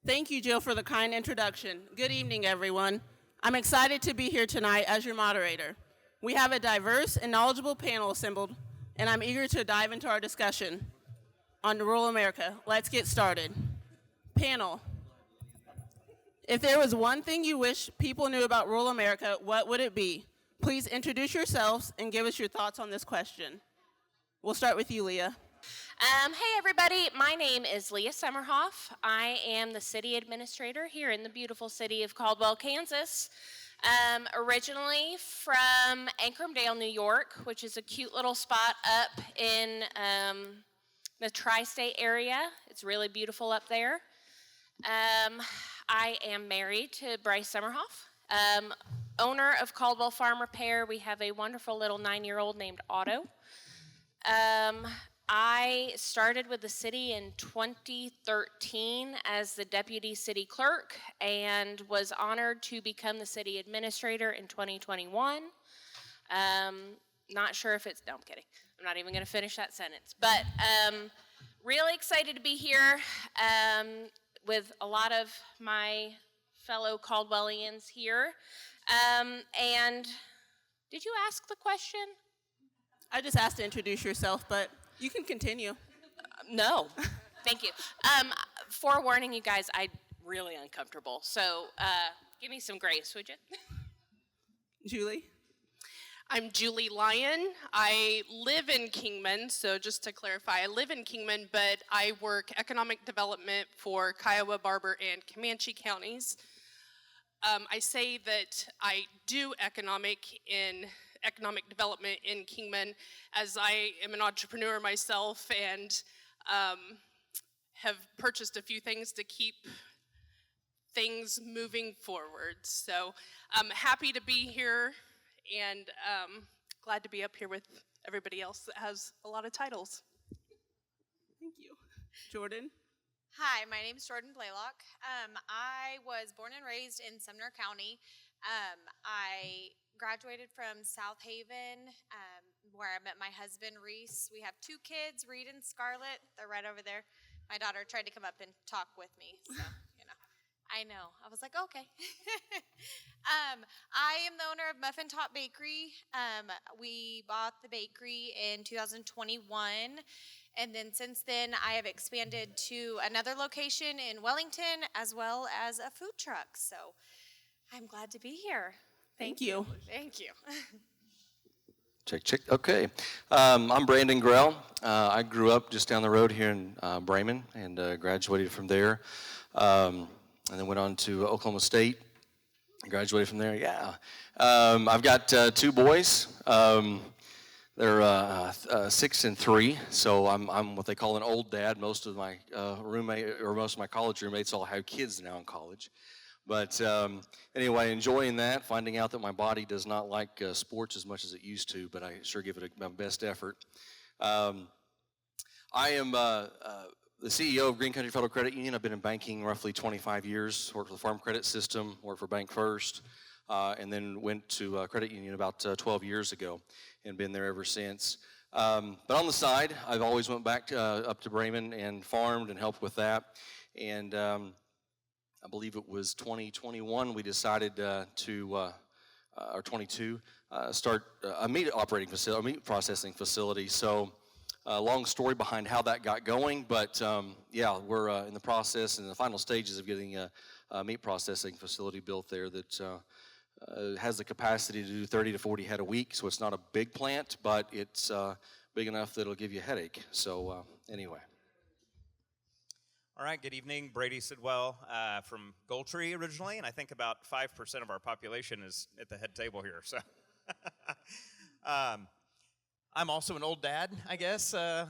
Thank you, Jill, for the kind introduction. Good evening, everyone. I'm excited to be here tonight as your moderator. We have a diverse and knowledgeable panel assembled, and I'm eager to dive into our discussion on rural America. Let's get started. Panel, if there was one thing you wish people knew about rural America, what would it be? Please introduce yourselves and give us your thoughts on this question. We'll start with you, Leah. Hey everybody, my name is Leah Summerhoff. I am the city administrator here in the beautiful city of Caldwell, Kansas. Originally from Ancramdale, New York, which is a cute little spot up in the tri-state area. It's really beautiful up there. I am married to Bryce Summerhoff, owner of Caldwell Farm Repair. We have a wonderful little 9-year-old named Otto. I started with the city in 2013 as the deputy city clerk and was honored to become the city administrator in 2021. Not sure if it's, no, I'm kidding. I'm not even going to finish that sentence. But really excited to be here with a lot of my fellow Caldwellians here. And did you ask the question? I just asked to introduce yourself, but you can continue. No, thank you. Forewarning you guys, I'm really uncomfortable, so give me some grace, would you? Julie? I'm Julie Lyon. I live in Kingman, so just to clarify, I live in Kingman, but I work economic development for Kiowa, Barber, and Comanche counties. I say that I do economic development in Kingman, as I am an entrepreneur myself and have purchased a few things to keep things moving forward. So I'm happy to be here and glad to be up here with everybody else that has a lot of titles. Thank you. Jordan? Hi, my name is Jordan Blaylock. I was born and raised in Sumner County. I graduated from South Haven, where I met my husband, Reese. We have 2 kids, Reed and Scarlett. They're right over there. My daughter tried to come up and talk with me, so, I know. I was like, okay. I am the owner of Muffin Top Bakery. We bought the bakery in 2021. And then since then, I have expanded to another location in Wellington, as well as a food truck. So I'm glad to be here. Thank you. Thank you. Check. Okay. I'm Brandon Grell. I grew up just down the road here in Bremen and graduated from there. And then went on to Oklahoma State. Graduated from there, yeah. I've got 2 boys. They're 6 and 3, so I'm what they call an old dad. Most of my most of my college roommates all have kids now in college. But anyway, enjoying that, finding out that my body does not like sports as much as it used to, but I sure give it my best effort. I am the CEO of Green Country Federal Credit Union. I've been in banking roughly 25 years, worked for the Farm Credit System, worked for Bank First, and then went to Credit Union about 12 years ago and been there ever since. But on the side, I've always went back up to Bremen and farmed and helped with that. And I believe it was 2021 we decided or 22, start a meat processing facility. So long story behind how that got going, but yeah, we're in the process and the final stages of getting a meat processing facility built there that has the capacity to do 30 to 40 head a week. So it's not a big plant, but it's big enough that it'll give you a headache. So anyway. All right, good evening. Brady Sidwell from Goldtree originally, and I think about 5% of our population is at the head table here. So I'm also an old dad, I guess. A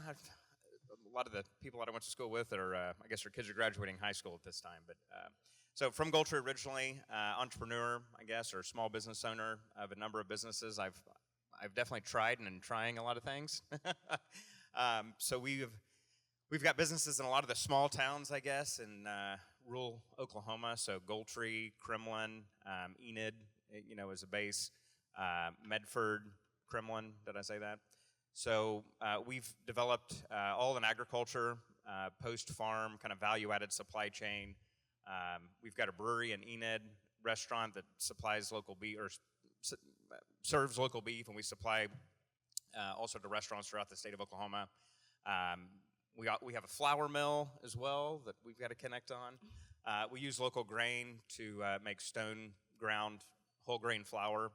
lot of the people that I went to school with are, I guess their kids are graduating high school at this time. But so from Goldtree originally, entrepreneur, I guess, or small business owner of a number of businesses. I've definitely tried and am trying a lot of things. So we've got businesses in a lot of the small towns, I guess, in rural Oklahoma. So Goldtree, Kremlin, Enid, as a base, Medford, Kremlin, did I say that? So we've developed all in agriculture, post-farm, kind of value-added supply chain, We've got a brewery and Enid restaurant that supplies local beef or serves local beef, and we supply also to restaurants throughout the state of Oklahoma. We have a flour mill as well that we've got to connect on. We use local grain to make stone ground whole grain flour.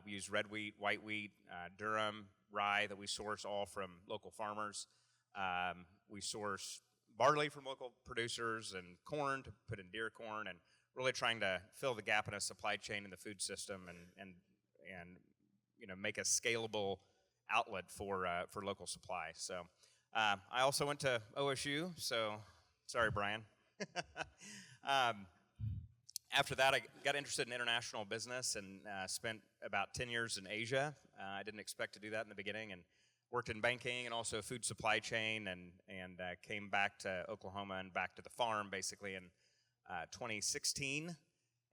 We use red wheat, white wheat, durum, rye that we source all from local farmers. We source barley from local producers and corn to put in deer corn, and really trying to fill the gap in a supply chain in the food system and make a scalable outlet for local supply. So I also went to OSU, so sorry, Brian. After that, I got interested in international business and spent about 10 years in Asia. I didn't expect to do that in the beginning, and worked in banking and also food supply chain, and came back to Oklahoma and back to the farm basically in 2016.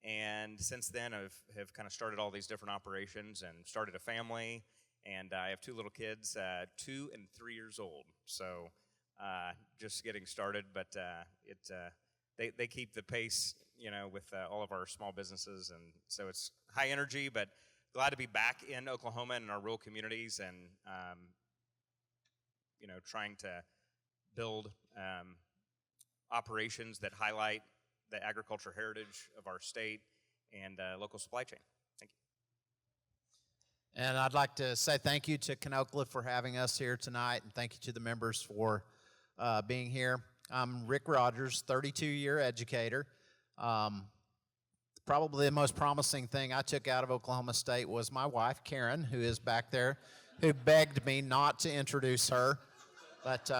And since then, have kind of started all these different operations and started a family. And I have 2 little kids, 2 and 3 years old. So just getting started, but they keep the pace, with all of our small businesses, and so it's high energy. But glad to be back in Oklahoma and in our rural communities, and trying to build operations that highlight the agriculture heritage of our state and local supply chain. Thank you. And I'd like to say thank you to Kanokla for having us here tonight, and thank you to the members for being here. I'm Rick Rogers, 32-year educator. Probably the most promising thing I took out of Oklahoma State was my wife, Karen, who is back there, who begged me not to introduce her. But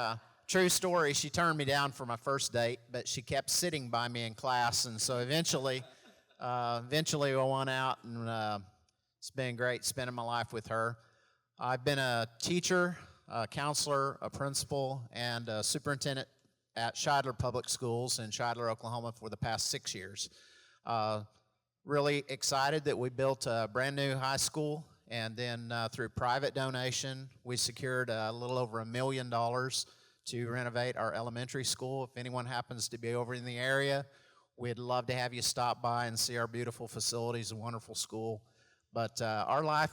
true story, she turned me down for my first date, but she kept sitting by me in class, and so eventually we went out, and it's been great spending my life with her. I've been a teacher, a counselor, a principal, and a superintendent at Shidler Public Schools in Shidler, Oklahoma for the past 6 years. Really excited that we built a brand new high school, and then through private donation, we secured a little over $1 million to renovate our elementary school. If anyone happens to be over in the area, we'd love to have you stop by and see our beautiful facilities and wonderful school. But our life,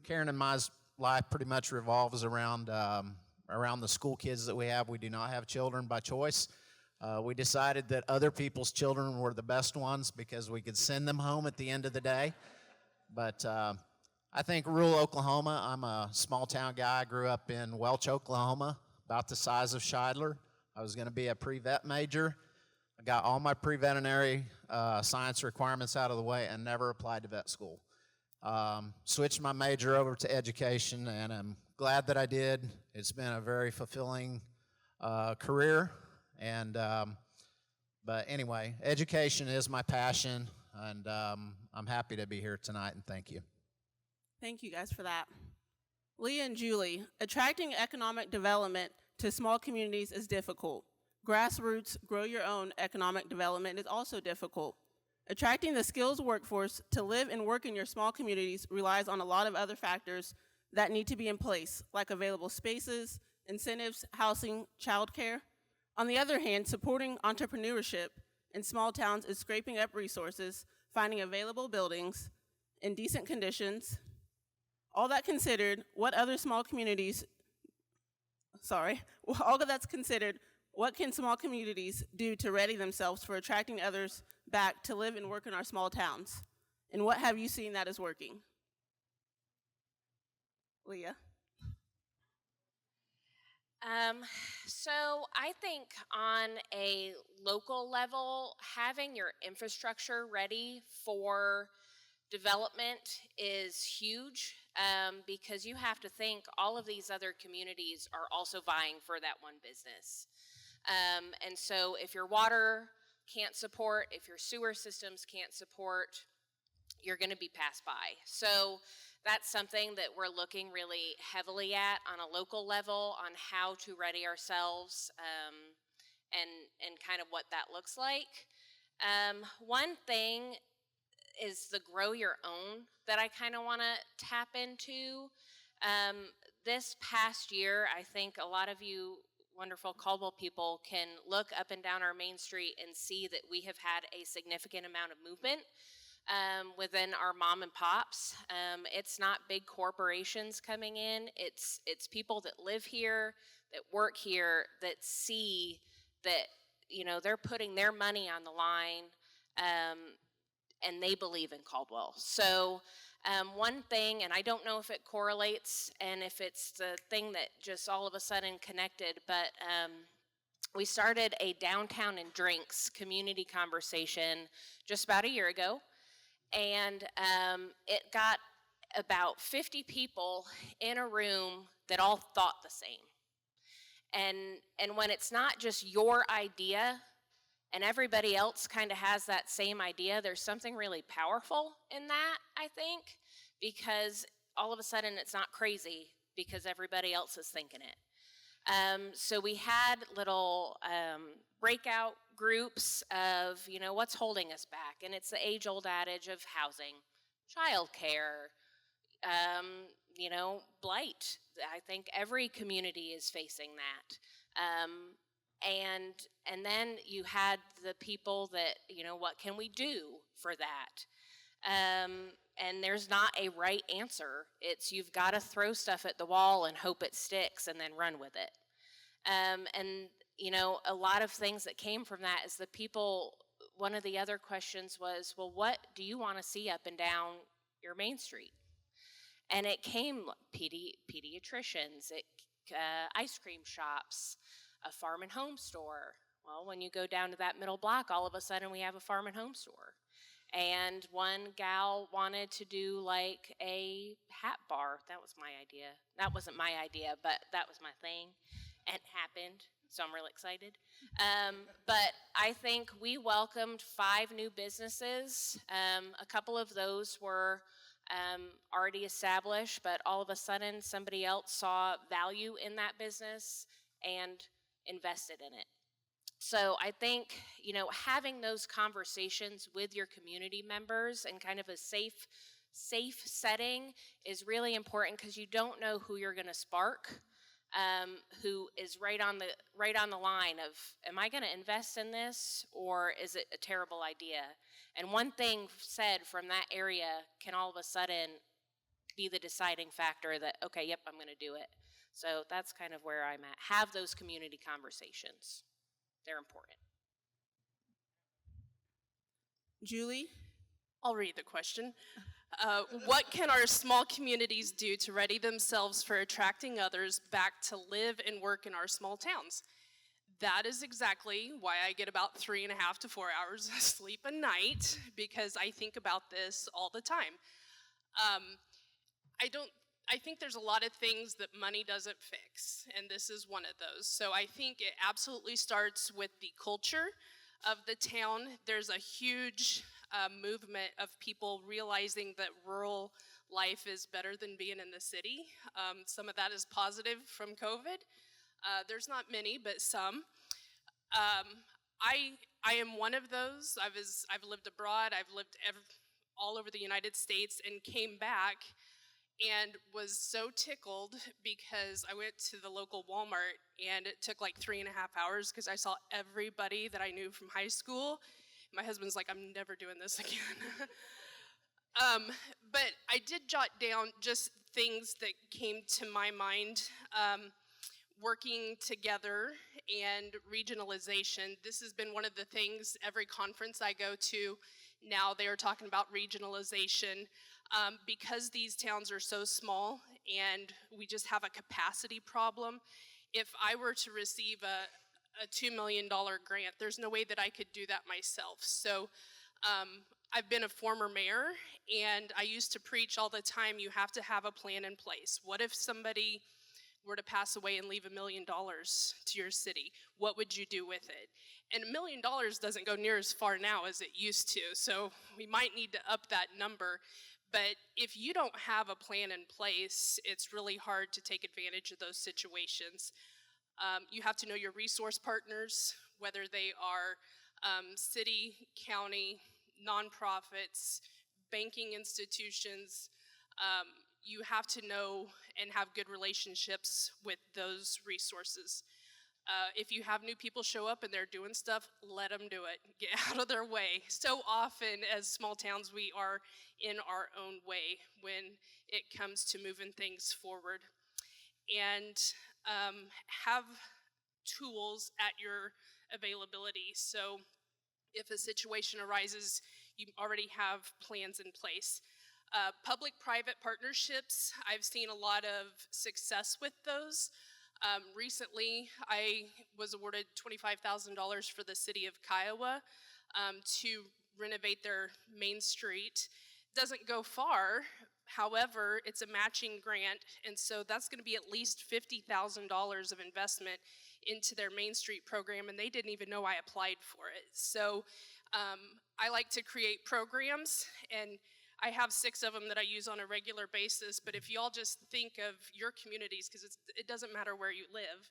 Karen and my life pretty much revolves around the school kids that we have. We do not have children by choice. We decided that other people's children were the best ones because we could send them home at the end of the day. But I think rural Oklahoma, I'm a small town guy. I grew up in Welch, Oklahoma, about the size of Shidler. I was going to be a pre-vet major. I got all my pre-veterinary science requirements out of the way and never applied to vet school. Switched my major over to education, and I'm glad that I did. It's been a very fulfilling career, and but anyway, education is my passion, and I'm happy to be here tonight, and thank you. Thank you guys for that. Leah and Julie, attracting economic development to small communities is difficult. Grassroots, grow your own economic development is also difficult. Attracting the skills workforce to live and work in your small communities relies on a lot of other factors that need to be in place, like available spaces, incentives, housing, childcare. On the other hand, supporting entrepreneurship in small towns is scraping up resources, finding available buildings in decent conditions. All that considered, what small communities do to ready themselves for attracting others back to live and work in our small towns? And what have you seen that is working? Leah? So I think on a local level, having your infrastructure ready for development is huge, because you have to think all of these other communities are also vying for that one business. And so if your water can't support, if your sewer systems can't support, you're going to be passed by. So that's something that we're looking really heavily at on a local level, on how to ready ourselves, and kind of what that looks like. One thing is the grow your own that I kind of want to tap into. This past year, I think a lot of you wonderful Caldwell people can look up and down our main street and see that we have had a significant amount of movement within our mom and pops. It's not big corporations coming in. It's people that live here, that work here, that see that, you know, they're putting their money on the line, and they believe in Caldwell. So one thing, and I don't know if it correlates and if it's the thing that just all of a sudden connected, but we started a Downtown and Drinks community conversation just about a year ago. And it got about 50 people in a room that all thought the same. And when it's not just your idea and everybody else kind of has that same idea, there's something really powerful in that, I think, because all of a sudden it's not crazy because everybody else is thinking it. So we had little breakout groups of, you know, what's holding us back. And it's the age-old adage of housing, childcare, you know, blight. I think every community is facing that. And then you had the people that, you know, what can we do for that? And there's not a right answer. It's you've got to throw stuff at the wall and hope it sticks and then run with it. And, you know, a lot of things that came from that is the people, one of the other questions was, well, what do you want to see up and down your main street? And it came pediatricians, ice cream shops, a farm and home store. Well, when you go down to that middle block, all of a sudden we have a farm and home store. And one gal wanted to do like a hat bar. That was my idea. That wasn't my idea, but that was my thing. And it happened, so I'm really excited. But I think we welcomed 5 new businesses. A couple of those were already established, but all of a sudden somebody else saw value in that business and invested in it. So I think, you know, having those conversations with your community members and kind of a safe setting is really important because you don't know who you're going to spark, who is right on the line of, am I going to invest in this or is it a terrible idea? And one thing said from that area can all of a sudden be the deciding factor that, okay, yep, I'm going to do it. So that's kind of where I'm at. Have those community conversations. They're important. Julie? I'll read the question. What can our small communities do to ready themselves for attracting others back to live and work in our small towns? That is exactly why I get about 3.5 to 4 hours of sleep a night, because I think about this all the time. I think there's a lot of things that money doesn't fix, and this is one of those. So I think it absolutely starts with the culture of the town. There's a huge movement of people realizing that rural life is better than being in the city. Some of that is positive from COVID. There's not many, but some. I am one of those. I've lived abroad. I've lived all over the United States and came back and was so tickled because I went to the local Walmart and it took like 3.5 hours because I saw everybody that I knew from high school. My husband's like, I'm never doing this again. But I did jot down just things that came to my mind. Working together and regionalization. This has been one of the things every conference I go to now they are talking about regionalization. Because these towns are so small and we just have a capacity problem, if I were to receive a $2 million grant, there's no way that I could do that myself. So I've been a former mayor, and I used to preach all the time, you have to have a plan in place. What if somebody were to pass away and leave $1 million to your city? What would you do with it? And $1 million doesn't go near as far now as it used to, so we might need to up that number. But if you don't have a plan in place, it's really hard to take advantage of those situations. You have to know your resource partners, whether they are city, county, nonprofits, banking institutions. You have to know and have good relationships with those resources. If you have new people show up and they're doing stuff, let them do it. Get out of their way. So often, as small towns, we are in our own way when it comes to moving things forward. And have tools at your availability. So if a situation arises, you already have plans in place. Public-private partnerships, I've seen a lot of success with those. Recently, I was awarded $25,000 for the city of Kiowa to renovate their Main Street. Doesn't go far, however, it's a matching grant, and so that's going to be at least $50,000 of investment into their Main Street program, and they didn't even know I applied for it. So I like to create programs, and I have 6 of them that I use on a regular basis, but if y'all just think of your communities, because it doesn't matter where you live,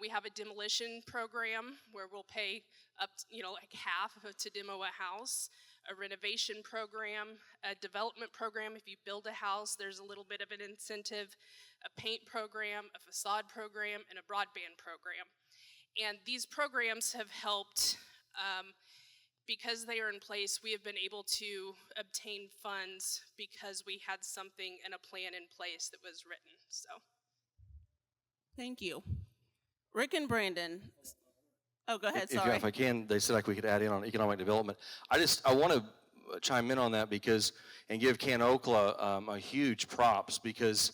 we have a demolition program where we'll pay up, like half to demo a house, a renovation program, a development program. If you build a house, there's a little bit of an incentive, a paint program, a facade program, and a broadband program. And these programs have helped. Because they are in place, we have been able to obtain funds because we had something and a plan in place that was written. So, Thank you. Rick and Brandon. Oh, go ahead, sorry. If I can, they said like we could add in on economic development. I want to chime in on that and give CanOkla a huge props because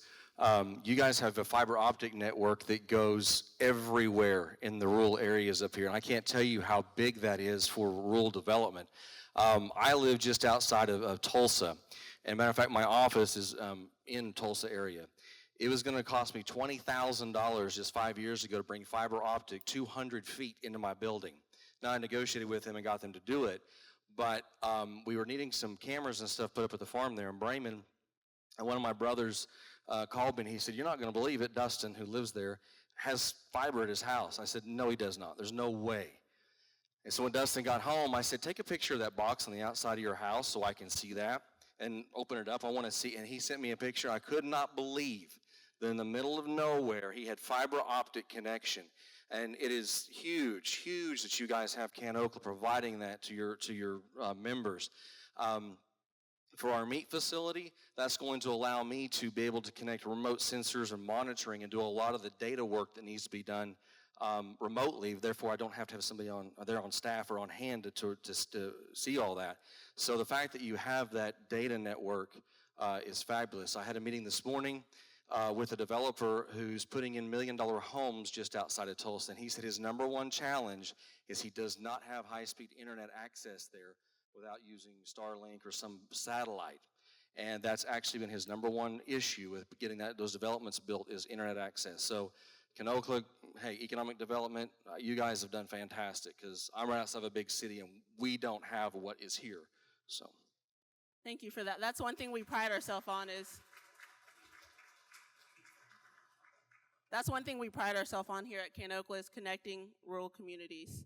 you guys have a fiber optic network that goes everywhere in the rural areas up here, and I can't tell you how big that is for rural development. I live just outside of Tulsa, and matter of fact, my office is in Tulsa area. It was going to cost me $20,000 just 5 years ago to bring fiber optic 200 feet into my building. Now, I negotiated with them and got them to do it, but we were needing some cameras and stuff put up at the farm there in Bremen, and one of my brothers called me and he said, "You're not going to believe it, Dustin, who lives there, has fiber at his house." I said, "No, he does not. There's no way." And so when Dustin got home, I said, "Take a picture of that box on the outside of your house so I can see that and open it up. I want to see." And he sent me a picture. I could not believe that in the middle of nowhere, he had fiber optic connection. And it is huge that you guys have CanOkla providing that to your members. For our meat facility, that's going to allow me to be able to connect remote sensors and monitoring and do a lot of the data work that needs to be done remotely. Therefore, I don't have to have somebody there on staff or on hand to see all that. So the fact that you have that data network is fabulous. I had a meeting this morning with a developer who's putting in $1 million homes just outside of Tulsa, and he said his number one challenge is he does not have high-speed internet access there without using Starlink or some satellite. And that's actually been his number one issue with getting those developments built is internet access. So CanOkla, hey, economic development, you guys have done fantastic because I'm right outside of a big city and we don't have what is here. So Thank you for that. That's one thing we pride ourselves on here at CanOkla is connecting rural communities.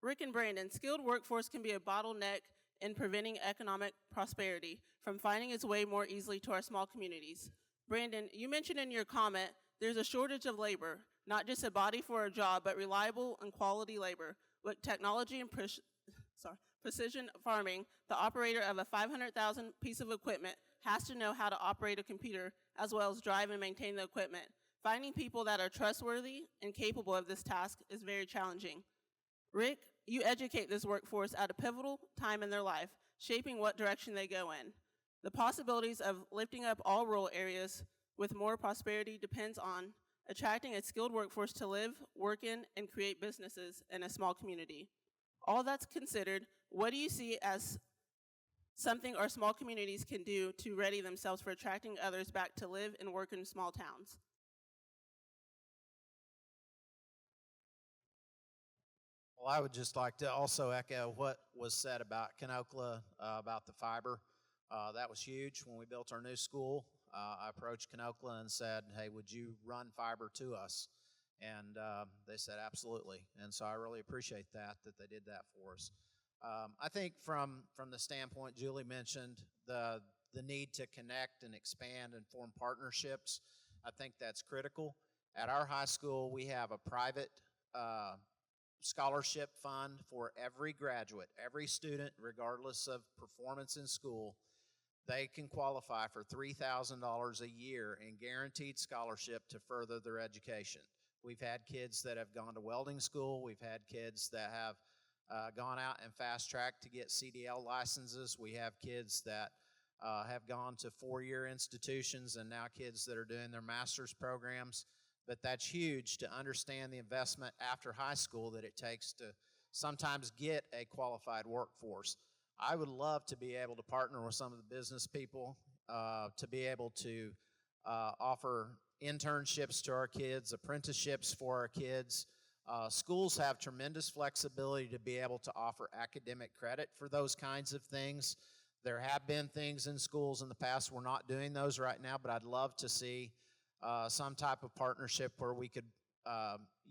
Rick and Brandon, skilled workforce can be a bottleneck in preventing economic prosperity from finding its way more easily to our small communities. Brandon, you mentioned in your comment there's a shortage of labor, not just a body for a job, but reliable and quality labor. With technology and precision farming, the operator of a 500,000 piece of equipment has to know how to operate a computer as well as drive and maintain the equipment. Finding people that are trustworthy and capable of this task is very challenging. Rick, you educate this workforce at a pivotal time in their life, shaping what direction they go in. The possibilities of lifting up all rural areas with more prosperity depends on attracting a skilled workforce to live, work in, and create businesses in a small community. All that's considered, what do you see as something our small communities can do to ready themselves for attracting others back to live and work in small towns? Well, I would just like to also echo what was said about CanOkla, about the fiber. That was huge. When we built our new school, I approached CanOkla and said, "Hey, would you run fiber to us?" And they said, "Absolutely." And so I really appreciate that they did that for us. I think from the standpoint Julie mentioned, the need to connect and expand and form partnerships, I think that's critical. At our high school, we have a private scholarship fund for every graduate, every student, regardless of performance in school. They can qualify for $3,000 a year in guaranteed scholarship to further their education. We've had kids that have gone to welding school. We've had kids that have gone out and fast-tracked to get CDL licenses. We have kids that have gone to four-year institutions, and now kids that are doing their master's programs. But that's huge to understand the investment after high school that it takes to sometimes get a qualified workforce. I would love to be able to partner with some of the business people to be able to offer internships to our kids, apprenticeships for our kids. Schools have tremendous flexibility to be able to offer academic credit for those kinds of things. There have been things in schools in the past. We're not doing those right now, but I'd love to see some type of partnership where we could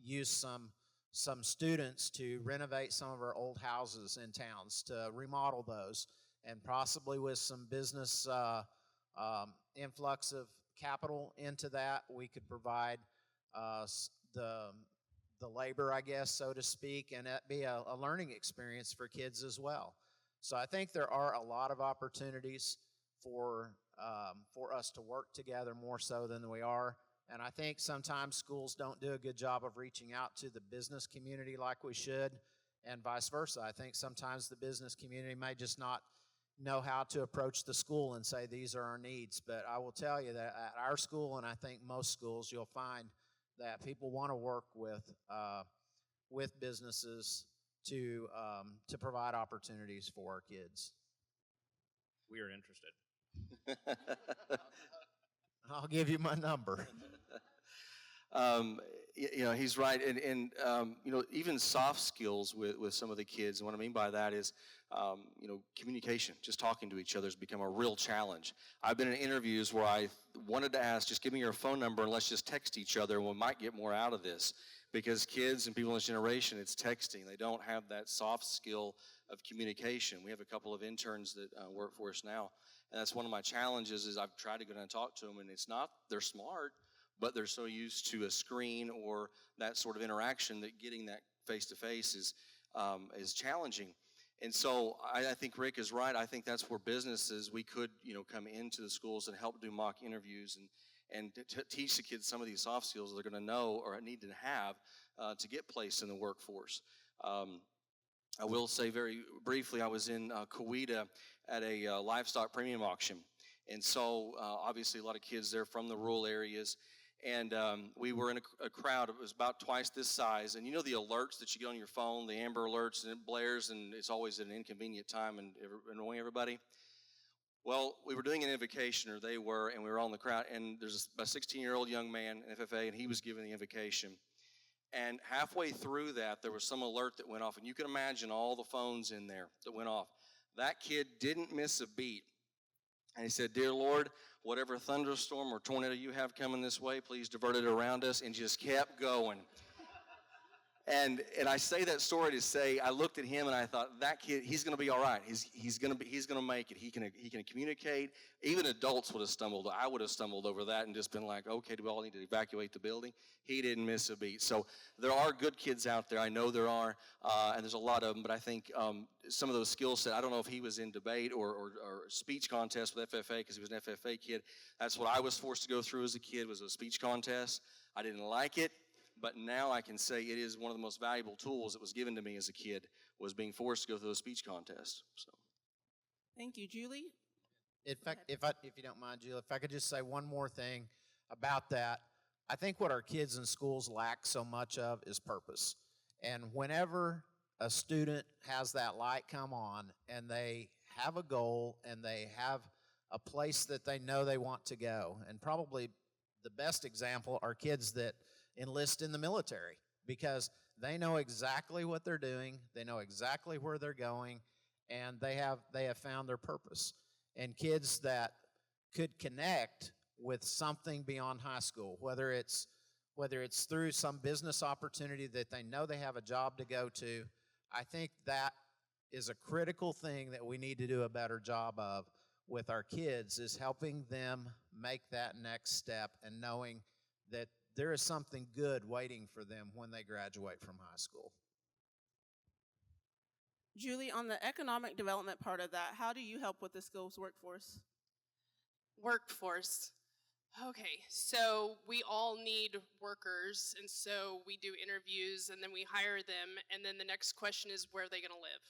use some students to renovate some of our old houses in towns, to remodel those, and possibly with some business influx of capital into that, we could provide the labor, I guess, so to speak, and that be a learning experience for kids as well. So I think there are a lot of opportunities for us to work together more so than we are. And I think sometimes schools don't do a good job of reaching out to the business community like we should, and vice versa. I think sometimes the business community may just not know how to approach the school and say, these are our needs. But I will tell you that at our school, and I think most schools, you'll find that people want to work with businesses to provide opportunities for our kids. We are interested. I'll give you my number. He's right, and even soft skills with some of the kids. And what I mean by that is, communication, just talking to each other has become a real challenge. I've been in interviews where I wanted to ask, just give me your phone number and let's just text each other, and we might get more out of this. Because kids and people in this generation, it's texting. They don't have that soft skill of communication. We have a couple of interns that work for us now, and that's one of my challenges. Is I've tried to go down and talk to them, and it's not they're smart, but they're so used to a screen or that sort of interaction that getting that face-to-face is challenging. And so I think Rick is right. I think that's where businesses, we could come into the schools and help do mock interviews and teach the kids some of these soft skills they're going to know or need to have to get placed in the workforce. I will say very briefly, I was in Coweta at a livestock premium auction. And so obviously a lot of kids there from the rural areas. And we were in a crowd. It was about twice this size. And you know the alerts that you get on your phone, the Amber Alerts, and it blares, and it's always at an inconvenient time and annoying everybody. Well, we were doing an invocation, or they were, and we were all in the crowd. And there's a 16-year-old young man, FFA, and he was giving the invocation. And halfway through that, there was some alert that went off. And you can imagine all the phones in there that went off. That kid didn't miss a beat. And he said, "Dear Lord, whatever thunderstorm or tornado you have coming this way, please divert it around us," and just kept going. And I say that story to say, I looked at him and I thought, that kid, he's going to be all right. He's going to make it. He can communicate. Even adults would have stumbled. I would have stumbled over that and just been like, okay, do we all need to evacuate the building? He didn't miss a beat. So there are good kids out there. I know there are, and there's a lot of them. But I think some of those skill sets, I don't know if he was in debate or speech contest with FFA because he was an FFA kid. That's what I was forced to go through as a kid, was a speech contest. I didn't like it. But now I can say it is one of the most valuable tools that was given to me as a kid, was being forced to go through a speech contest. So, Thank you, Julie. In fact, if you don't mind, Julie, if I could just say one more thing about that. I think what our kids in schools lack so much of is purpose. And whenever a student has that light come on and they have a goal and they have a place that they know they want to go, and probably the best example are kids that enlist in the military, because they know exactly what they're doing, they know exactly where they're going, and they have found their purpose. And kids that could connect with something beyond high school, whether it's through some business opportunity that they know they have a job to go to, I think that is a critical thing that we need to do a better job of with our kids, is helping them make that next step and knowing that there is something good waiting for them when they graduate from high school. Julie, on the economic development part of that, how do you help with the skills workforce? Workforce. Okay, so we all need workers, and so we do interviews and then we hire them, and then the next question is where are they going to live?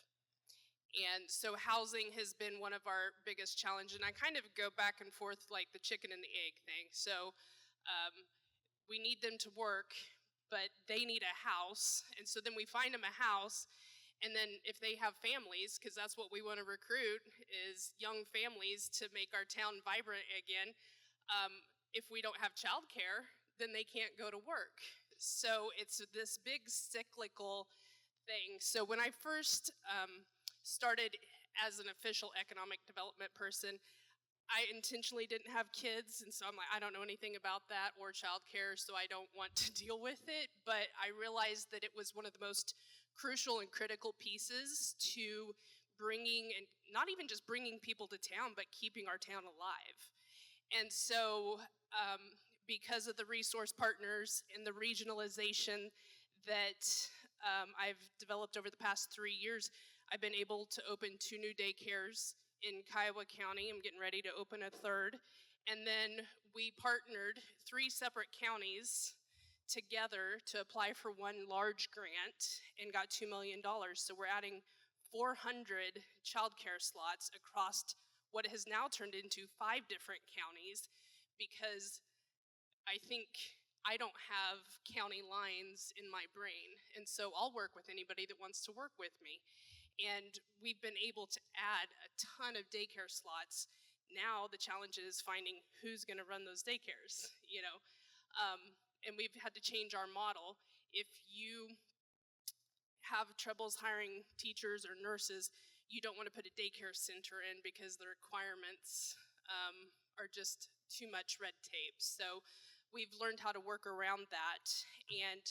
And so housing has been one of our biggest challenges, and I kind of go back and forth like the chicken and the egg thing. So we need them to work, but they need a house, and so then we find them a house, and then if they have families, because that's what we want to recruit, is young families to make our town vibrant again. If we don't have childcare, then they can't go to work. So it's this big cyclical thing. So when I first started as an official economic development person, I intentionally didn't have kids, and so I'm like, I don't know anything about that or childcare, so I don't want to deal with it. But I realized that it was one of the most crucial and critical pieces to bringing, and not even just bringing people to town, but keeping our town alive. And so because of the resource partners and the regionalization that I've developed over the past 3 years, I've been able to open 2 new daycares in Kiowa County. I'm getting ready to open a 3rd. And then we partnered 3 separate counties together to apply for one large grant and got $2 million. So we're adding 400 childcare slots across what has now turned into 5 different counties, because I think I don't have county lines in my brain. And so I'll work with anybody that wants to work with me. And we've been able to add a ton of daycare slots. Now the challenge is finding who's going to run those daycares, you know. And we've had to change our model. If you have troubles hiring teachers or nurses, you don't want to put a daycare center in because the requirements are just too much red tape. So we've learned how to work around that. And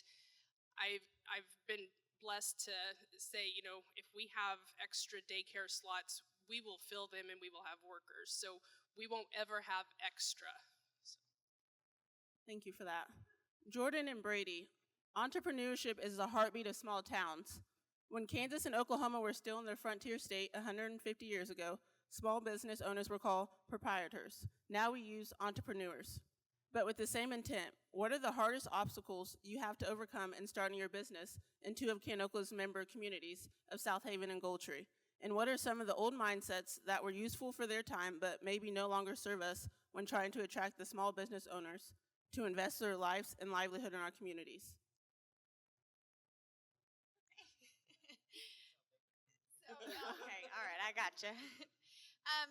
I've been blessed to say, you know, if we have extra daycare slots, we will fill them and we will have workers. So we won't ever have extra. Thank you for that. Jordan and Brady, entrepreneurship is the heartbeat of small towns. When Kansas and Oklahoma were still in their frontier state 150 years ago, small business owners were called proprietors. Now we use entrepreneurs. But with the same intent, what are the hardest obstacles you have to overcome in starting your business in 2 of CanOka's member communities of South Haven and Goldtree? And what are some of the old mindsets that were useful for their time but maybe no longer serve us when trying to attract the small business owners to invest their lives and livelihood in our communities? Okay, all right, I gotcha.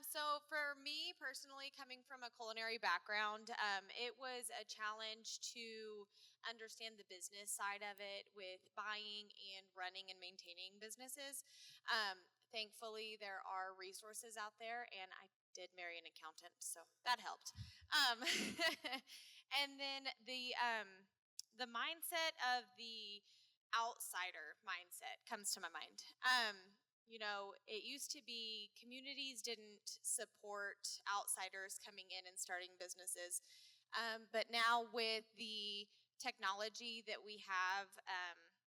So for me personally, coming from a culinary background, it was a challenge to understand the business side of it with buying and running and maintaining businesses. Thankfully, there are resources out there, and I did marry an accountant, so that helped. And then the mindset of the outsider mindset comes to my mind. You know, it used to be communities didn't support outsiders coming in and starting businesses. But now with the technology that we have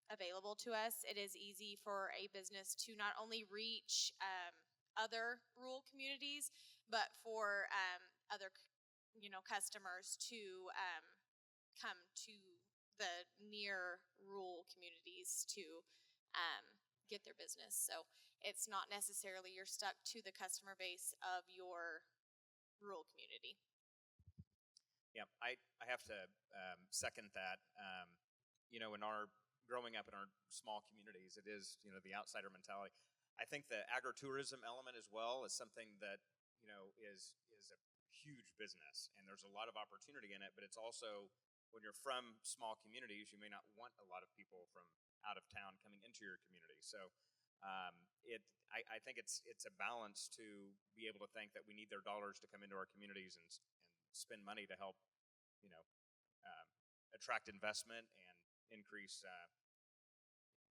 available to us, it is easy for a business to not only reach other rural communities, but for other, you know, customers to come to the near rural communities to get their business. So it's not necessarily you're stuck to the customer base of your rural community. Yeah, I have to second that. You know, in our growing up in our small communities, it is, you know, the outsider mentality. I think the agritourism element as well is something that, you know, is a huge business, and there's a lot of opportunity in it, but it's also, when you're from small communities, you may not want a lot of people from out of town coming into your community. So I think it's a balance to be able to think that we need their dollars to come into our communities and spend money to help, you know, attract investment and increase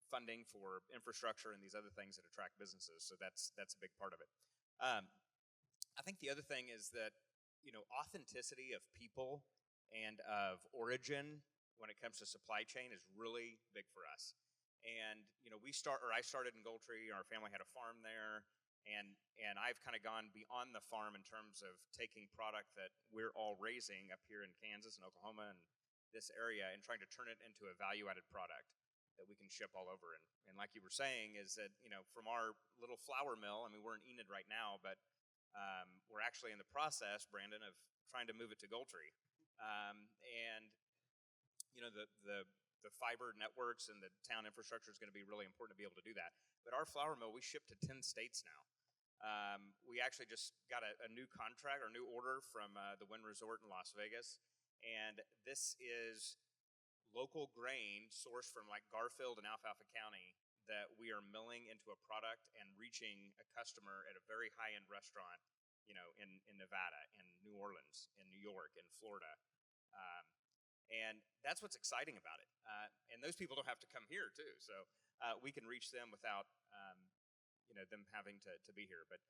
funding for infrastructure and these other things that attract businesses. So that's a big part of it. I think the other thing is that, you know, authenticity of people and of origin when it comes to supply chain is really big for us. And I started in Goldtree. Our family had a farm there, and I've kind of gone beyond the farm in terms of taking product that we're all raising up here in Kansas and Oklahoma and this area and trying to turn it into a value-added product that we can ship all over. And like you were saying, is that from our little flour mill, I mean, we're in Enid right now, but we're actually in the process, Brandon, of trying to move it to Goldtree. And the fiber networks and the town infrastructure is going to be really important to be able to do that. But our flour mill, we ship to 10 states now. We actually just got a new contract or new order from the Wynn Resort in Las Vegas. And this is local grain sourced from like Garfield and Alfalfa County that we are milling into a product and reaching a customer at a very high-end restaurant, in Nevada, in New Orleans, in New York, in Florida. And that's what's exciting about it. And those people don't have to come here too. So we can reach them without, them having to be here. But,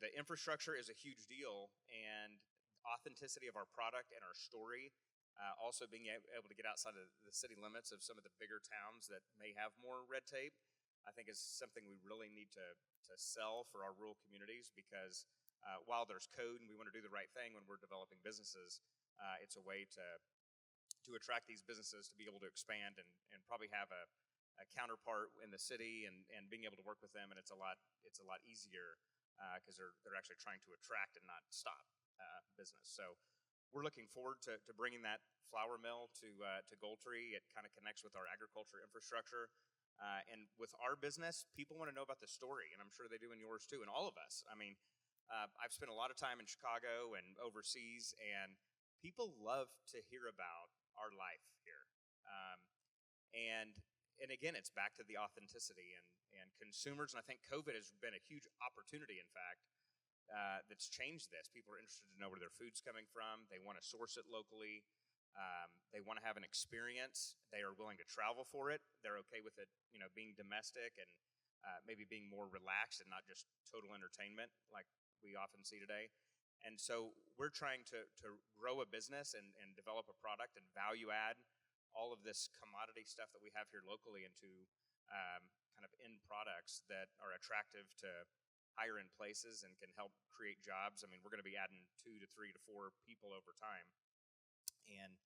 the infrastructure is a huge deal, and authenticity of our product and our story, also being able to get outside of the city limits of some of the bigger towns that may have more red tape, I think is something we really need to sell for our rural communities, because while there's code and we want to do the right thing when we're developing businesses, it's a way to attract these businesses to be able to expand and probably have a counterpart in the city and being able to work with them. And it's a lot easier because they're actually trying to attract and not stop business. So we're looking forward to bringing that flour mill to Goldtree. It kind of connects with our agriculture infrastructure. And with our business, people want to know about the story, and I'm sure they do in yours too, and all of us. I mean, I've spent a lot of time in Chicago and overseas, and people love to hear about our life here. And again, it's back to the authenticity and consumers, and I think COVID has been a huge opportunity, in fact, that's changed this. People are interested to know where their food's coming from. They want to source it locally. They want to have an experience. They are willing to travel for it. They're okay with it, being domestic and maybe being more relaxed and not just total entertainment like we often see today. And so we're trying to grow a business and develop a product and value add all of this commodity stuff that we have here locally into kind of end products that are attractive to higher end places and can help create jobs. I mean, we're going to be adding 2 to 3 to 4 people over time and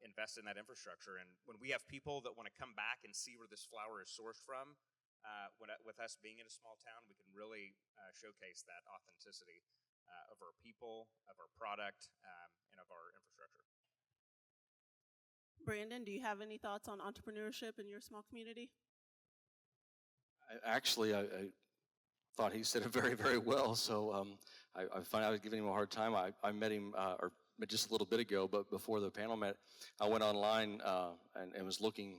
invest in that infrastructure. And when we have people that want to come back and see where this flour is sourced from, with us being in a small town, we can really showcase that authenticity of our people, of our product, and of our infrastructure. Brandon, do you have any thoughts on entrepreneurship in your small community? I thought he said it very, very well. So I find I was giving him a hard time. I met him just a little bit ago, but before the panel met, I went online and was looking.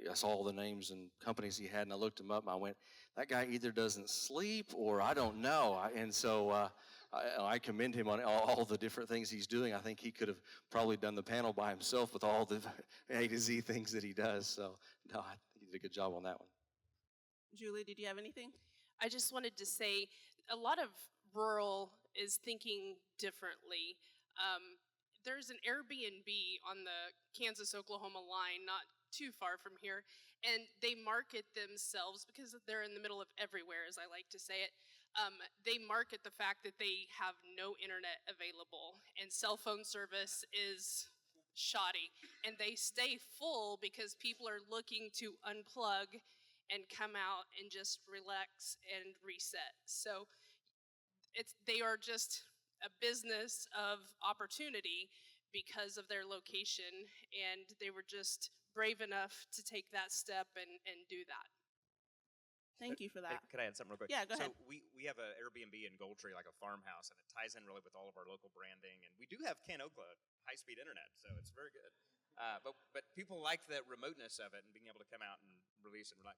I saw all the names and companies he had, and I looked him up, and I went, that guy either doesn't sleep or I don't know. And so I commend him on all the different things he's doing. I think he could have probably done the panel by himself with all the A to Z things that he does. So, no, I think he did a good job on that one. Julie, did you have anything? I just wanted to say a lot of rural is thinking differently. There's an Airbnb on the Kansas-Oklahoma line, not too far from here, and they market themselves, because they're in the middle of everywhere, as I like to say it. They market the fact that they have no internet available and cell phone service is shoddy, and they stay full because people are looking to unplug and come out and just relax and reset. So they are just a business of opportunity because of their location, and they were just brave enough to take that step and do that. Thank you for that. Could I add something real quick? Yeah, go ahead. So we have an Airbnb in Goldtree, like a farmhouse, and it ties in really with all of our local branding. And we do have Ken Okla high-speed internet, so it's very good. But people like the remoteness of it and being able to come out and release and relax.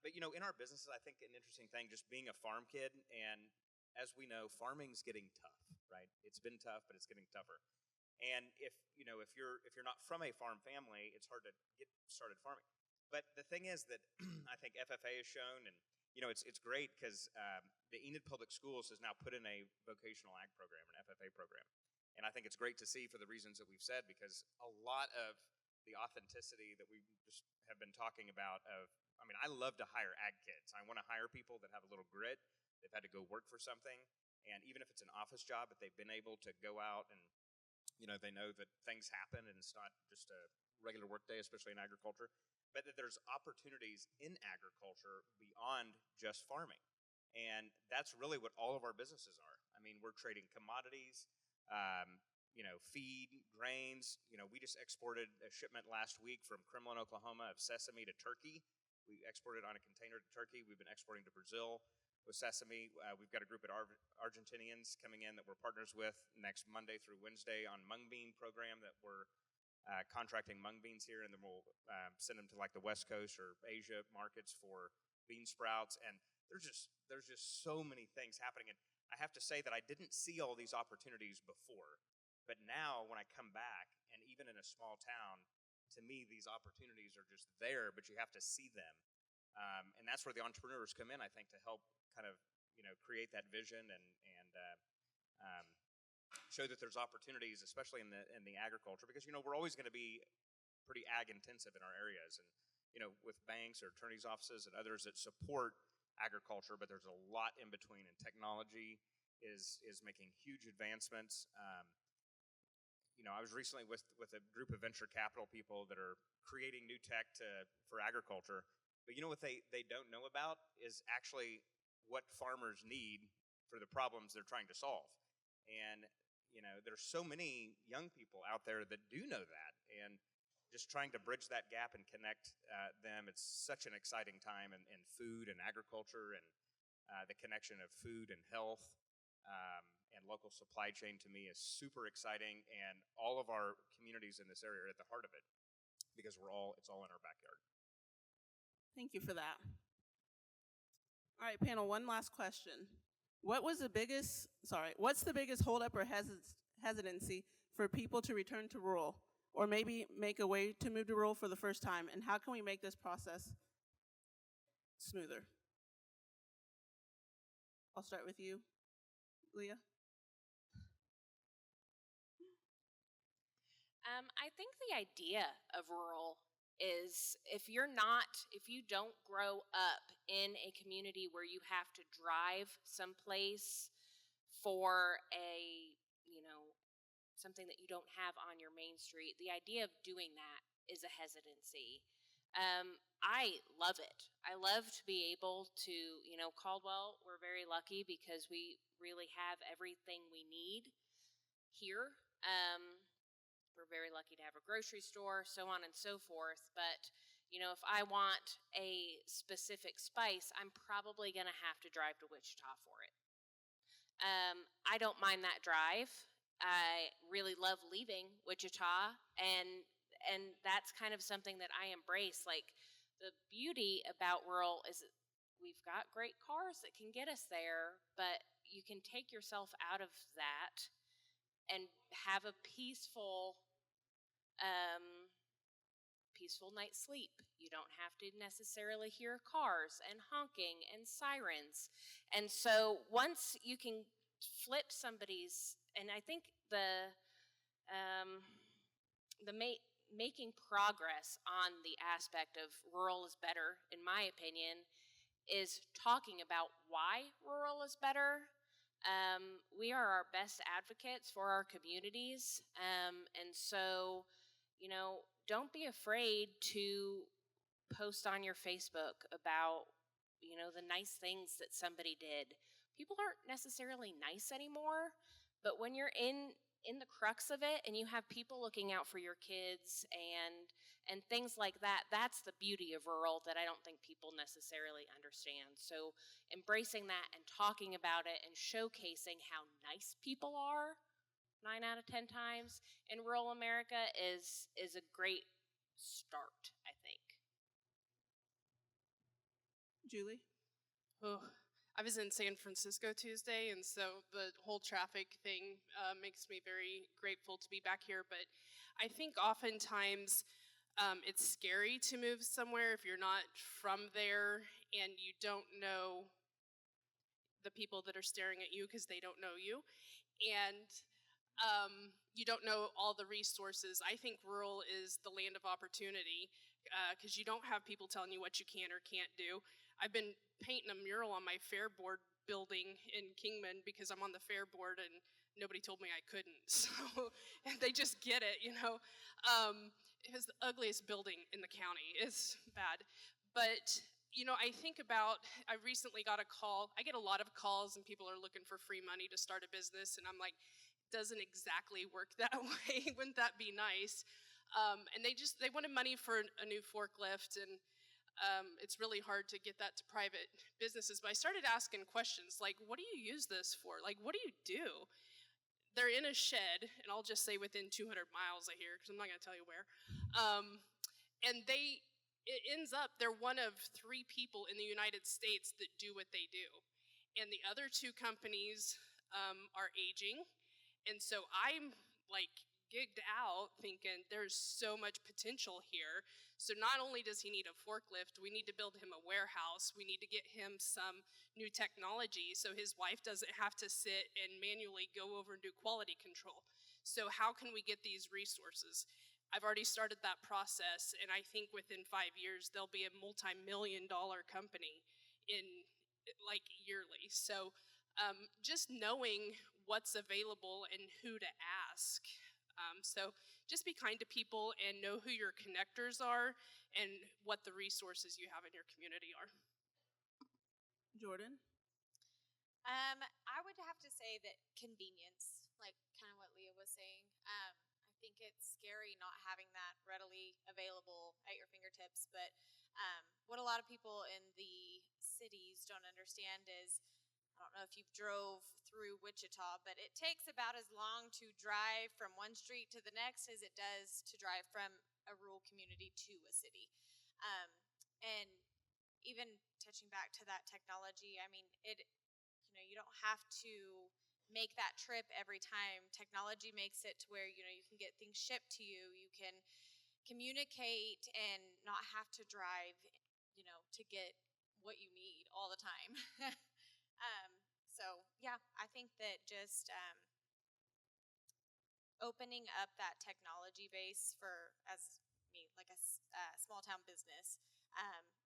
But in our businesses, I think an interesting thing, just being a farm kid, and as we know, farming's getting tough, right? It's been tough, but it's getting tougher. And if you're not from a farm family, it's hard to get started farming. But the thing is that I think FFA has shown, and it's great because the Enid Public Schools has now put in a vocational ag program, an FFA program, And I think it's great to see for the reasons that we've said, because a lot of the authenticity that we just have been talking about I love to hire ag kids. I want to hire people that have a little grit. They've had to go work for something. And even if it's an office job, but they've been able to go out and, they know that things happen and it's not just a regular work day, especially in agriculture, but that there's opportunities in agriculture beyond just farming. And that's really what all of our businesses are. We're trading commodities, feed, grains. We just exported a shipment last week from Kremlin, Oklahoma of sesame to Turkey. We exported on a container to Turkey. We've been exporting to Brazil with sesame. We've got a group of Argentinians coming in that we're partners with next Monday through Wednesday on mung bean program that we're contracting mung beans here, and then we'll send them to like the West Coast or Asia markets for bean sprouts. And there's just so many things happening. And I have to say that I didn't see all these opportunities before, but now when I come back, and even in a small town, to me these opportunities are just there, but you have to see them. And that's where the entrepreneurs come in, I think, to help kind of create that vision and show that there's opportunities, especially in the agriculture, because we're always going to be pretty ag intensive in our areas, and with banks or attorneys' offices and others that support agriculture, but there's a lot in between, and technology is making huge advancements. I was recently with a group of venture capital people that are creating new tech for agriculture, but what they don't know about is actually what farmers need for the problems they're trying to solve. And there's so many young people out there that do know that, and just trying to bridge that gap and connect them. It's such an exciting time in food and agriculture, and the connection of food and health and local supply chain to me is super exciting, and all of our communities in this area are at the heart of it, because it's all in our backyard. Thank you for that. All right, panel, one last question. What's the biggest holdup or hesitancy for people to return to rural, or maybe make a way to move to rural for the first time, and how can we make this process smoother? I'll start with you, Leah. I think the idea of rural is if you don't grow up in a community where you have to drive someplace for something that you don't have on your main street, the idea of doing that is a hesitancy. I love it. I love to be able to, Caldwell, we're very lucky because we really have everything we need here. We're very lucky to have a grocery store, so on and so forth. But, if I want a specific spice, I'm probably going to have to drive to Wichita for it. I don't mind that drive. I really love leaving Wichita, and that's kind of something that I embrace. Like, the beauty about rural is we've got great cars that can get us there, but you can take yourself out of that and have a peaceful night's sleep. You don't have to necessarily hear cars and honking and sirens. And so once you can flip somebody's, and I think making progress on the aspect of rural is better, in my opinion, is talking about why rural is better. We are our best advocates for our communities. And so, don't be afraid to post on your Facebook about, the nice things that somebody did. People aren't necessarily nice anymore, but when you're in the crux of it and you have people looking out for your kids and things like that, that's the beauty of rural that I don't think people necessarily understand. So embracing that and talking about it and showcasing how nice people are 9 out of 10 times in rural America is a great start, I think. Julie? Oh, I was in San Francisco Tuesday, and so the whole traffic thing makes me very grateful to be back here. But I think oftentimes it's scary to move somewhere if you're not from there and you don't know the people that are staring at you because they don't know you. And You don't know all the resources. I think rural is the land of opportunity because you don't have people telling you what you can or can't do. I've been painting a mural on my fair board building in Kingman because I'm on the fair board and nobody told me I couldn't. So they just get it, you know. It was the ugliest building in the county. It's bad. But you know, I think about, I recently got a call. I get a lot of calls and people are looking for free money to start a business. And I'm like, doesn't exactly work that way. Wouldn't that be nice? And they wanted money for a new forklift, and it's really hard to get that to private businesses. But I started asking questions like, what do you use this for? Like, what do you do? They're in a shed, and I'll just say within 200 miles of here, because I'm not going to tell you where. And it ends up they're one of 3 people in the United States that do what they do. And the other 2 companies are aging. And so I'm like gigged out thinking there's so much potential here. So not only does he need a forklift, we need to build him a warehouse. We need to get him some new technology so his wife doesn't have to sit and manually go over and do quality control. So how can we get these resources? I've already started that process, and I think within 5 years there'll be a multi-million-dollar company in like yearly. So just knowing what's available and who to ask. So just be kind to people and know who your connectors are and what the resources you have in your community are. Jordan? I would have to say that convenience, like kind of what Leah was saying. I think it's scary not having that readily available at your fingertips. But what a lot of people in the cities don't understand is, I don't know if you've drove through Wichita, but it takes about as long to drive from one street to the next as it does to drive from a rural community to a city. And even touching back to that technology, I mean, you don't have to make that trip every time. Technology makes it to where, you can get things shipped to you. You can communicate and not have to drive, to get what you need all the time. So yeah, I think that just opening up that technology base for, as me, like a small town business,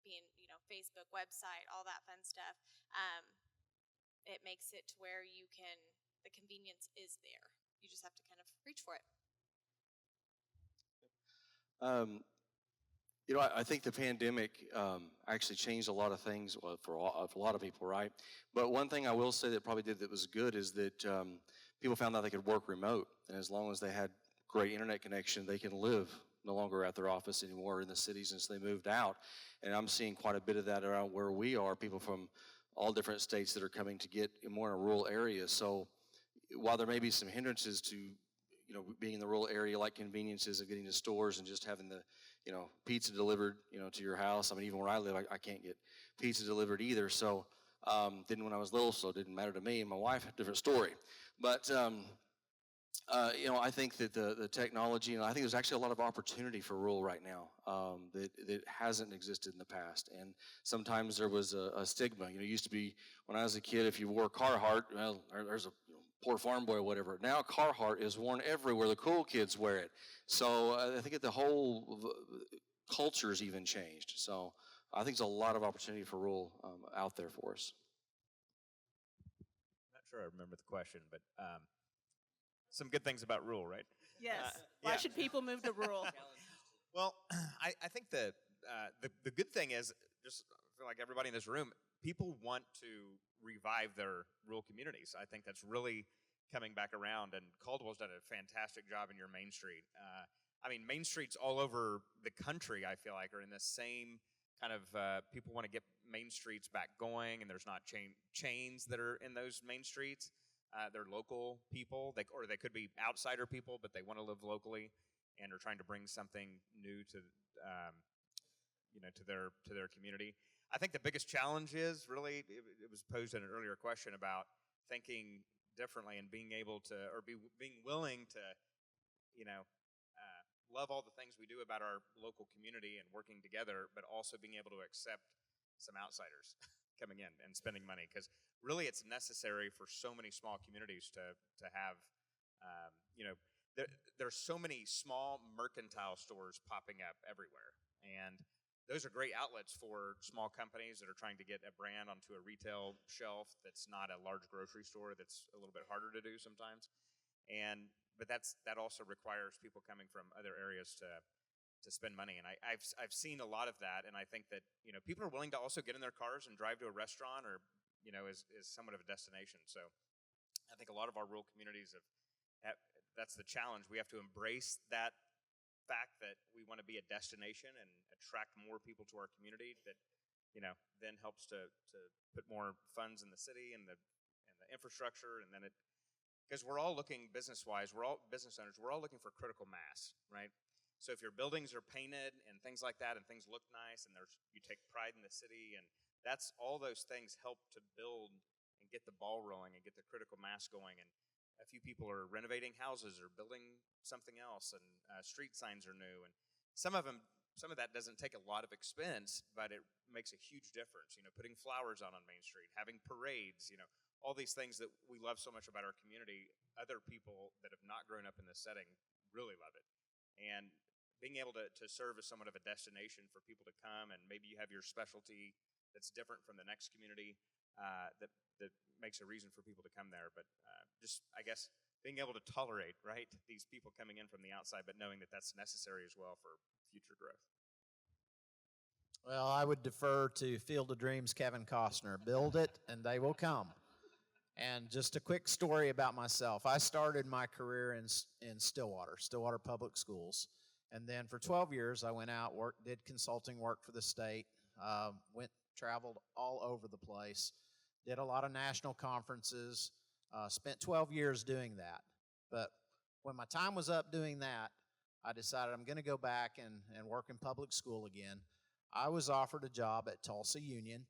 being, Facebook, website, all that fun stuff, it makes it to where the convenience is there. You just have to kind of reach for it. I think the pandemic actually changed a lot of things for a lot of people, right? But one thing I will say that probably did that was good is that people found out they could work remote. And as long as they had great internet connection, they can live no longer at their office anymore in the cities, and so they moved out. And I'm seeing quite a bit of that around where we are, people from all different states that are coming to get more in a rural area. So while there may be some hindrances to being in the rural area, like conveniences of getting to stores and just having the, pizza delivered, to your house. I mean, even where I live, I can't get pizza delivered either. So, didn't when I was little, so it didn't matter to me and my wife, different story. But, I think that the technology, I think there's actually a lot of opportunity for rural right now that hasn't existed in the past. And sometimes there was a stigma. It used to be when I was a kid, if you wore Carhartt, well, there's a poor farm boy or whatever. Now Carhartt is worn everywhere. The cool kids wear it. So I think the whole culture's even changed. So I think there's a lot of opportunity for rural out there for us. Not sure I remember the question, but some good things about rural, right? Yes. Why should people move to rural? Well, I think the good thing is, just I feel like everybody in this room, people want to revive their rural communities. I think that's really coming back around, and Caldwell's done a fantastic job in your Main Street. Main Streets all over the country, I feel like, are in the same kind of, people want to get Main Streets back going, and there's not chains that are in those Main Streets. They're local people, or they could be outsider people, but they want to live locally and are trying to bring something new to their community. I think the biggest challenge is really, it was posed in an earlier question about thinking differently and being able to, or being willing to, love all the things we do about our local community and working together, but also being able to accept some outsiders coming in and spending money, because really it's necessary for so many small communities to have You know, there's so many small mercantile stores popping up everywhere, and those are great outlets for small companies that are trying to get a brand onto a retail shelf that's not a large grocery store. That's a little bit harder to do sometimes. But that also requires people coming from other areas to spend money. And I've seen a lot of that, and I think that, you know, people are willing to also get in their cars and drive to a restaurant or, you know, is somewhat of a destination. So I think a lot of our rural communities that's the challenge. We have to embrace that fact that we want to be a destination and attract more people to our community. That, you know, then helps to put more funds in the city and the infrastructure, and then because we're all looking business-wise, we're all business owners, we're all looking for critical mass, right? So if your buildings are painted and things like that, and things look nice, and you take pride in the city, and that's all those things help to build and get the ball rolling and get the critical mass going. And a few people are renovating houses or building something else, and street signs are new, and some of that doesn't take a lot of expense, but it makes a huge difference. You know, putting flowers on Main Street, having parades, you know, all these things that we love so much about our community. Other people that have not grown up in this setting really love it, and being able to serve as somewhat of a destination for people to come, and maybe you have your specialty that's different from the next community, that makes a reason for people to come there. But just, I guess, being able to tolerate, right, these people coming in from the outside, but knowing that that's necessary as well for future growth. Well, I would defer to Field of Dreams' Kevin Costner. Build it, and they will come. And just a quick story about myself. I started my career in Stillwater Public Schools. And then for 12 years, I went out, did consulting work for the state, traveled all over the place, did a lot of national conferences, spent 12 years doing that. But when my time was up doing that, I decided I'm going to go back and work in public school again. I was offered a job at Tulsa Union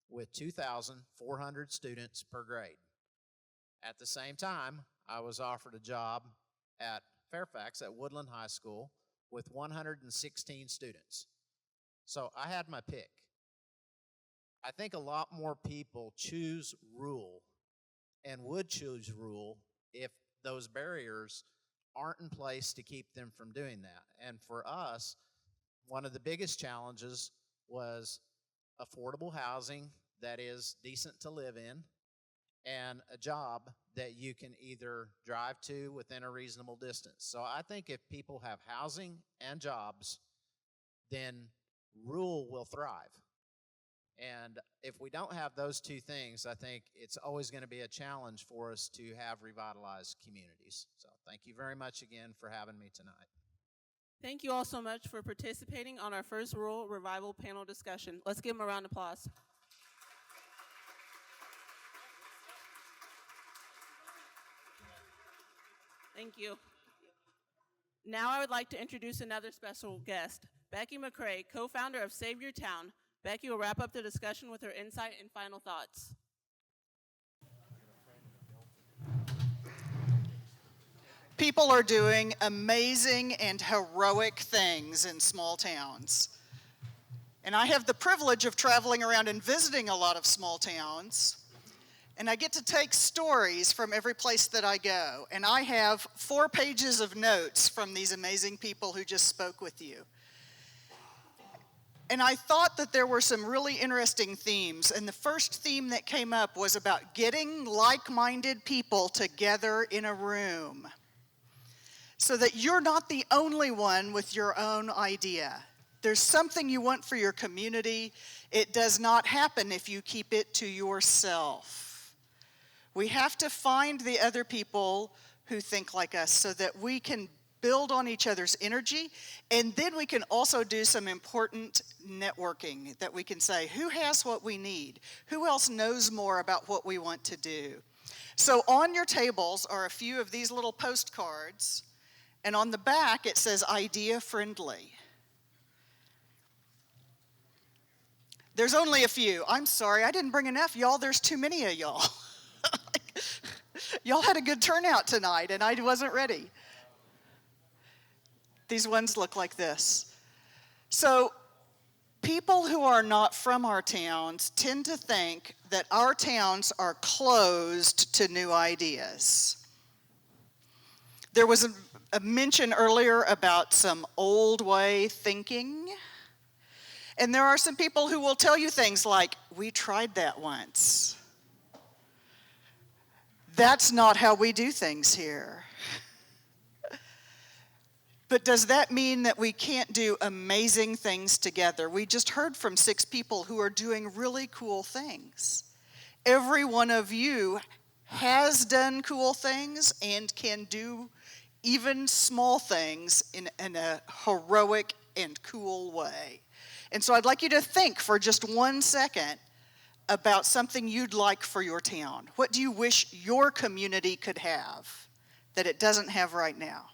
with 2,400 students per grade. At the same time, I was offered a job at Fairfax at Woodland High School with 116 students. So I had my pick. I think a lot more people choose rural and would choose rural if those barriers aren't in place to keep them from doing that. And for us, one of the biggest challenges was affordable housing that is decent to live in, and a job that you can either drive to within a reasonable distance. So I think if people have housing and jobs, then rural will thrive. And if we don't have those two things, I think it's always going to be a challenge for us to have revitalized communities. So thank you very much again for having me tonight. Thank you all so much for participating on our first Rural Revival panel discussion. Let's give them a round of applause. Thank you. Now I would like to introduce another special guest, Becky McCrae, co-founder of Save Your Town. Becky will wrap up the discussion with her insight and final thoughts. People are doing amazing and heroic things in small towns. And I have the privilege of traveling around and visiting a lot of small towns. And I get to take stories from every place that I go. And I have 4 pages of notes from these amazing people who just spoke with you. And I thought that there were some really interesting themes. And the first theme that came up was about getting like-minded people together in a room, so that you're not the only one with your own idea. There's something you want for your community. It does not happen if you keep it to yourself. We have to find the other people who think like us so that we can build on each other's energy, and then we can also do some important networking that we can say, who has what we need? Who else knows more about what we want to do? So on your tables are a few of these little postcards, and on the back it says idea friendly. There's only a few. I'm sorry, I didn't bring enough, y'all. There's too many of y'all. Y'all had a good turnout tonight, and I wasn't ready. These ones look like this. So people who are not from our towns tend to think that our towns are closed to new ideas. There was a mention earlier about some old way thinking. And there are some people who will tell you things like, we tried that once. That's not how we do things here. But does that mean that we can't do amazing things together? We just heard from 6 people who are doing really cool things. Every one of you has done cool things and can do even small things in a heroic and cool way. And so I'd like you to think for just 1 second about something you'd like for your town. What do you wish your community could have that it doesn't have right now?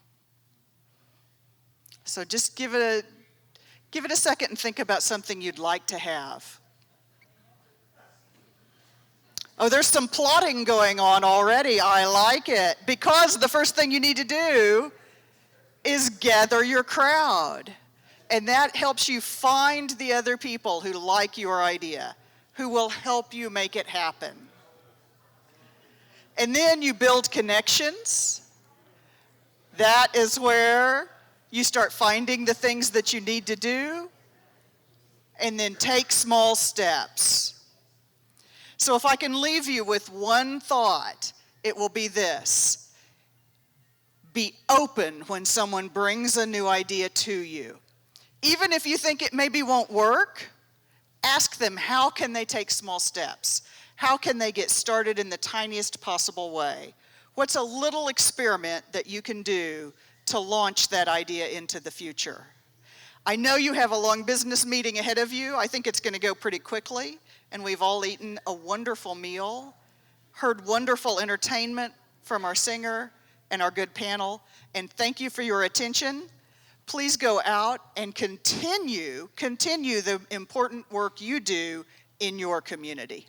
So just give it a second and think about something you'd like to have. Oh, there's some plotting going on already. I like it. Because the first thing you need to do is gather your crowd. And that helps you find the other people who like your idea, who will help you make it happen. And then you build connections. That is where you start finding the things that you need to do, and then take small steps. So if I can leave you with one thought, it will be this. Be open when someone brings a new idea to you. Even if you think it maybe won't work, ask them how can they take small steps? How can they get started in the tiniest possible way? What's a little experiment that you can do to launch that idea into the future? I know you have a long business meeting ahead of you. I think it's going to go pretty quickly, and we've all eaten a wonderful meal, heard wonderful entertainment from our singer and our good panel, and thank you for your attention. Please go out and continue the important work you do in your community.